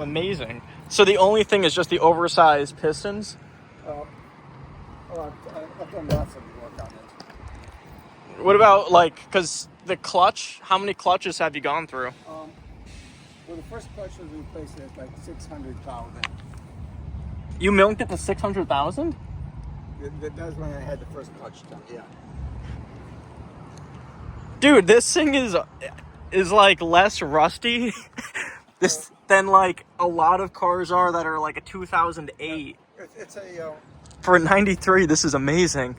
Amazing. So the only thing is just the oversized pistons? Well, I've done lots of work on it. What about, like, because the clutch, how many clutches have you gone through? Well, the first clutch was replaced at like 600,000. You milked it to 600,000? That was when I had the first clutch done, yeah. Dude, this thing is like less rusty than like a lot of cars are that are like a 2008. It's a For a 93, this is amazing.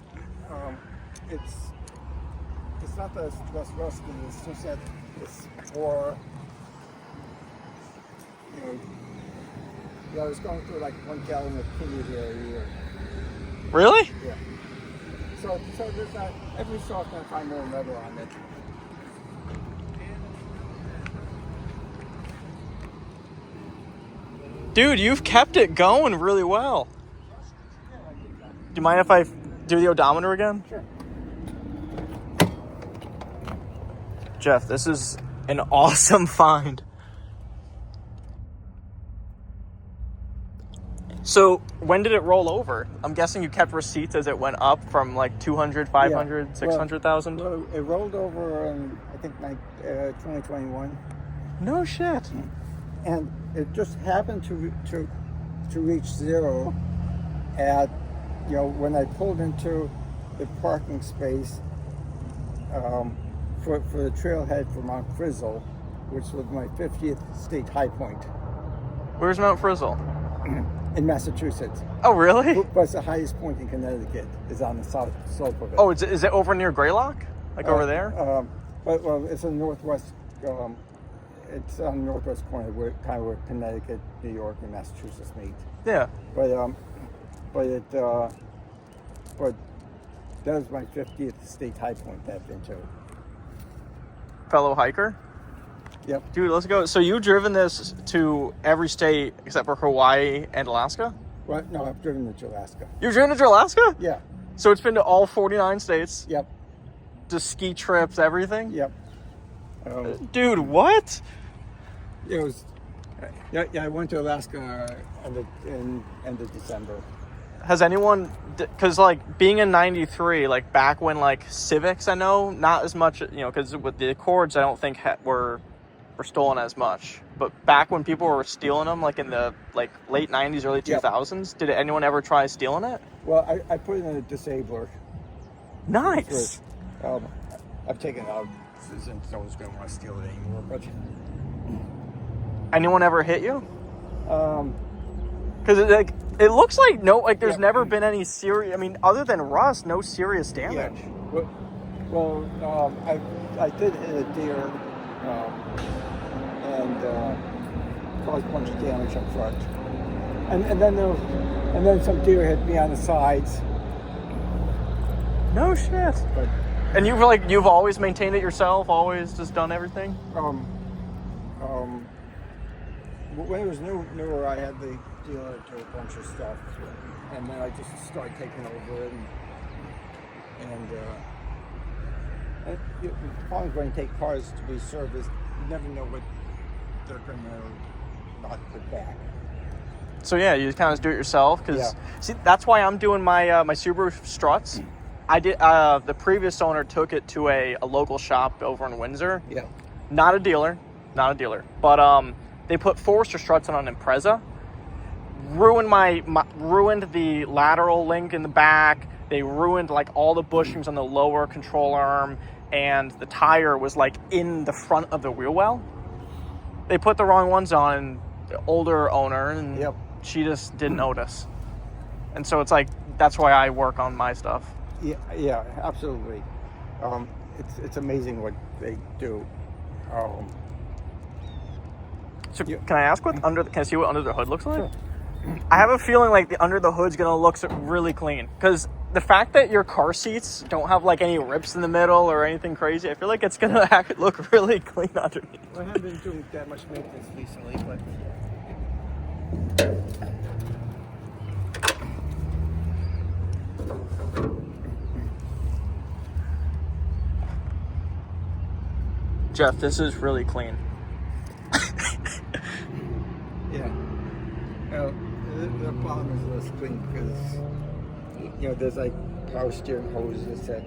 it's not that it's less rusty. It's just that it's more. I was going through like 1 gallon of commuter a year. Really? Yeah. So there's not every so often I find more metal on it. Dude, you've kept it going really well. Do you mind if I do the odometer again? Sure. Jeff, this is an awesome find. So when did it roll over? I'm guessing you kept receipts as it went up from like 200, 500, Yeah. 600,000? Well, it rolled over in, I think, 2021. No shit. And it just happened to reach zero at, when I pulled into the parking space for the trailhead for Mount Frizzle, which was my 50th state high point. Where's Mount Frizzle? In Massachusetts. Oh, really? But it's the highest point in Connecticut. Is on the south slope of it. Oh, is it over near Greylock? Like over there? Well, it's in northwest. It's on the northwest corner, where Connecticut, New York, and Massachusetts meet. Yeah. But that was my 50th state high point that I've been to. Fellow hiker? Yep. Dude, let's go. So you've driven this to every state except for Hawaii and Alaska? Well, no, I've driven it to Alaska. You've driven it to Alaska? Yeah. So it's been to all 49 states? Yep. Just ski trips, everything? Yep. Dude, what? It was. Yeah, I went to Alaska in end of December. Has anyone, because like being in 93, like back when like Civics, I know, not as much, because with the Accords, I don't think were stolen as much. But back when people were stealing them, like in the like late 90s, early 2000s, Did anyone ever try stealing it? Well, I put it in a disabler. Nice. I've taken it out since no one's going to want to steal it anymore. But anyone ever hit you? Because it looks like there's never been any serious. I mean, other than rust, no serious damage. Yeah. Well, I did hit a deer and caused a bunch of damage up front, and then some deer hit me on the sides. No shit. But and you've always maintained it yourself, always just done everything. When it was newer, I had the dealer to a bunch of stuff, and then I just started taking over it, and you're probably going to take cars to be serviced. You never know what they're going to not put back. So yeah, you kind of do it yourself. Because see, that's why I'm doing my my Subaru Struts. I did. The previous owner took it to a local shop over in Windsor. Yeah. Not a dealer, but they put Forester struts on an Impreza. Ruined the lateral link in the back. They ruined like all the bushings on the lower control arm, and the tire was like in the front of the wheel well. They put the wrong ones on, the older owner, and she just didn't notice. And so it's like that's why I work on my stuff. Yeah, absolutely. It's amazing what they do. So can I ask can I see what under the hood looks like? Sure. I have a feeling like the under the hood's gonna look really clean, because the fact that your car seats don't have like any rips in the middle or anything crazy, I feel like it's gonna look really clean underneath. Well, I haven't been doing that much maintenance recently, but Jeff, this is really clean. yeah. Well, the problem is less clean because, there's like power steering hoses that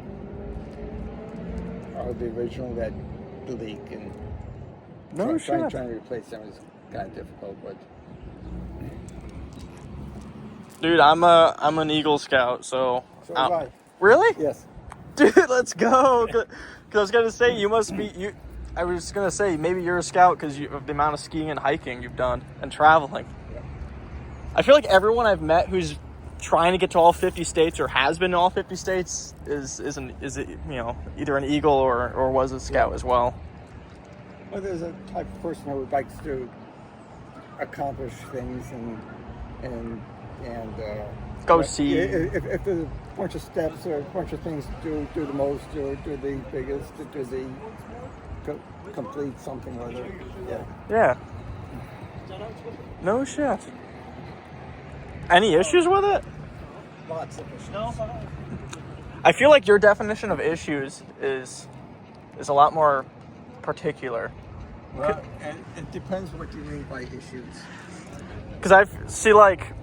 are the original that leak, and trying to replace them is kind of difficult. But dude, I'm an Eagle Scout, so. so was I. Really? Yes. Dude, let's go. Because I was gonna say you must be you. I was gonna say maybe you're a scout because of the amount of skiing and hiking you've done and traveling. Yeah. I feel like everyone I've met who's trying to get to all 50 states or has been in all 50 states is either an Eagle or was a scout as well. Well, there's a type of person who likes to accomplish things and Go see. If there's a bunch of steps or a bunch of things to do the most or do the biggest, do the complete something or other. Yeah. Yeah. No shit. Any issues with it? Lots of issues. I feel like your definition of issues is a lot more particular. Well, and it depends what you mean by issues. Because I see like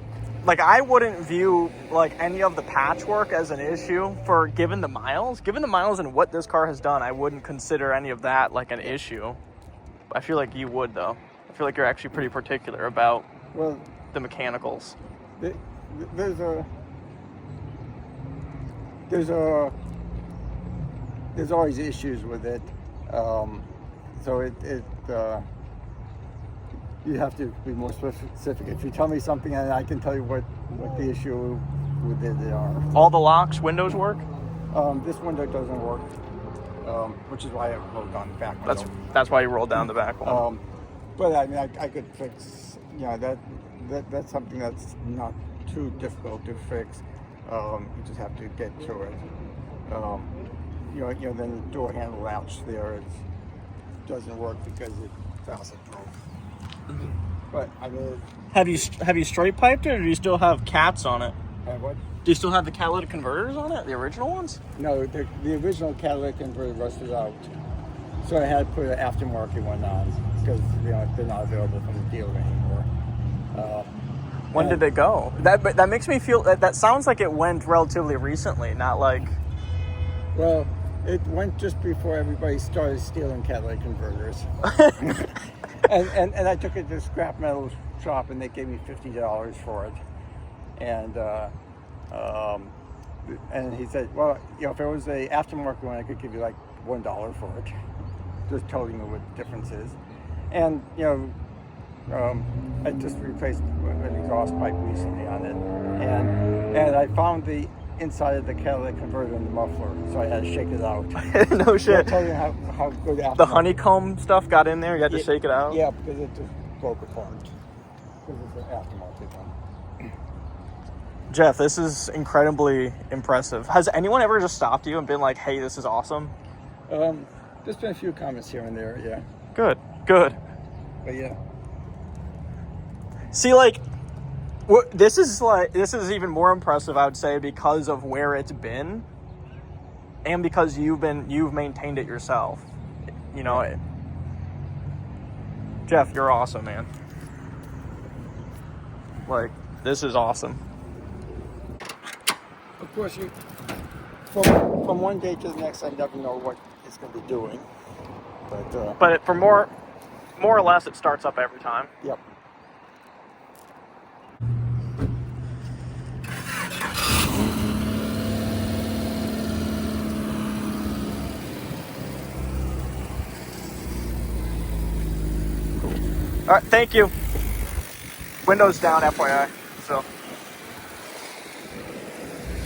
I wouldn't view like any of the patchwork as an issue for given the miles and what this car has done. I wouldn't consider any of that like an issue. I feel like you would though. I feel like you're actually pretty particular about the mechanicals. There's always issues with it. So you have to be more specific. If you tell me something, and I can tell you what the issue with it are. All the locks, windows work? This window doesn't work, which is why I rolled down the back window. That's why you rolled down the back one. But I mean, I could fix. That's something that's not too difficult to fix. You just have to get to it. Then the door handle latch there doesn't work because it faucet broke. But I mean, have you straight piped it, or do you still have cats on it? What? Do you still have the catalytic converters on it, the original ones? No, the original catalytic converter rusted out, so I had to put an aftermarket one on because they're not available from the dealer anymore. When did they go? That makes me feel that sounds like it went relatively recently, not like. Well, it went just before everybody started stealing catalytic converters. and I took it to the scrap metal shop and they gave me $50 for it. And he said, well, if it was a aftermarket one, I could give you like $1 for it. Just telling you what the difference is. And, I just replaced an exhaust pipe recently on it. And I found the inside of the catalytic converter in the muffler, so I had to shake it out. No shit. I'll tell you how good aftermarket. The honeycomb stuff got in there. You had to shake it out. Yeah, because it just broke apart. Because it's an aftermarket one. Jeff, this is incredibly impressive. Has anyone ever just stopped you and been like, "Hey, this is awesome"? There's been a few comments here and there. Yeah. Good. But yeah. See, this is even more impressive, I would say, because of where it's been, and because you've maintained it yourself. Jeff, you're awesome, man. This is awesome. Of course, from one day to the next, I never know what it's going to be doing. But for more or less, it starts up every time. Yep. All right, thank you. Windows down, FYI. So,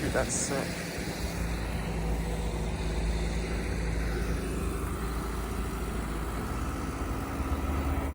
dude, that's sick.